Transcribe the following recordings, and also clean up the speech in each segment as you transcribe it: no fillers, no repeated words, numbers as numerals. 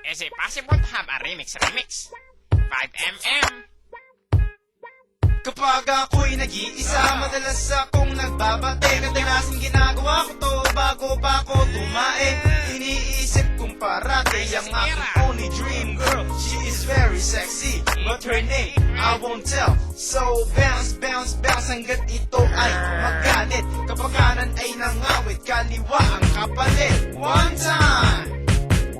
Is it possible to have a remix? 5mm. Kapag ako'y nag-iisa, madalas akong nagbabate. Kadalasan ginagawa ko to bago pa ako tumae. Iniisip kong parati ang aking only dream girl. She is very sexy, but her name I won't tell. So bounce, bounce, bounce hanggat ito ay magalit. Kapag kanan ay nangawit, kaliwa ang kapalit. One time!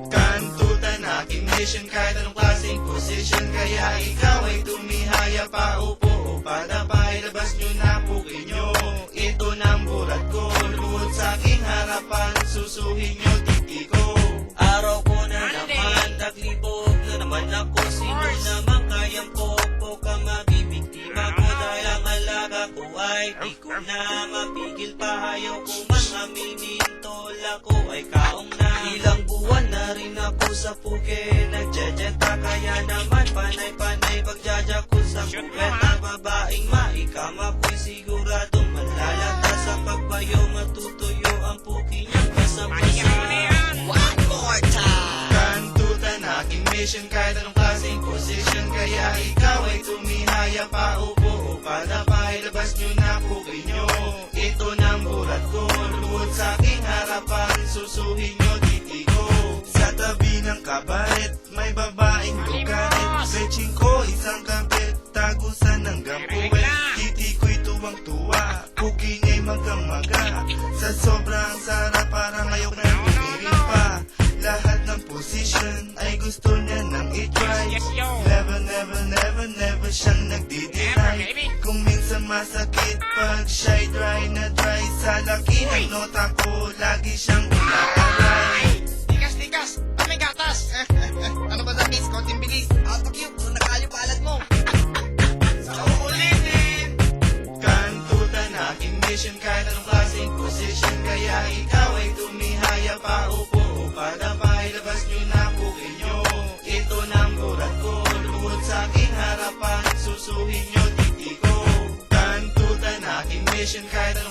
Kantutan aking mission kahit anong klaseng position. Kaya ikaw ay tumihaya pa upo o padapay. Labas nyo na puki nyo, ito ng bulat ko. Luhod sa aking harapan, susuhin nyo titi ko. Araw ko na naman, naglibog na naman ako. Sino naman kayang popo ka mabibiktima ko? Dahil ang alaga ko ay di ko na mapigil pa. Ayaw ko man aminin, tol ako ay kaong na. Ilang buwan na rin ako sa puke, nagjajenta. Kaya naman panay-panay pagjajak ko sa puket. Ang babaeng maikama ko'y siguradong malalata. Sa pagbayo matutuyo ang puki niyang kasabasa. One more time! Kantutan aking mission kahit anong klaseng position. Kaya ikaw ay tumihaya pa upo o padapay. Labas nyo na puki nyo, ito ng bulat ko. Luhod sa aking harapan, susuhin nyo titi ko. Sa tabi ng kabaret, may babaeng lugaret. Beching ko isang kabit, tagusan ng gampuwet. Titi ko'y tuwang-tuwa, puki niya'y magang-maga. Sa sobrang sarap parang ayaw na pinirin pa. Lahat ng position ay gusto niya nang i-try. Never, never, never, never siyang nagdi-deny. Kung minsan masakit pag siya'y dry na dry. Sa laki ng nota ko, lagi siyang inaaray. Tikas! May gatas! Ano ba sa miss? Konting bilis! Out of you! Kung nakalayo palad mo! Sa uulitin! Kantutan aking mission kahit anong klaseng position. Kaya ikaw ay tumihaya pa upo o padapay. Labas nyo na puki nyo, ito ng bulat ko. Luhod sa aking harapan, susuhin nyo titi ko. Kantutan aking mission kahit anong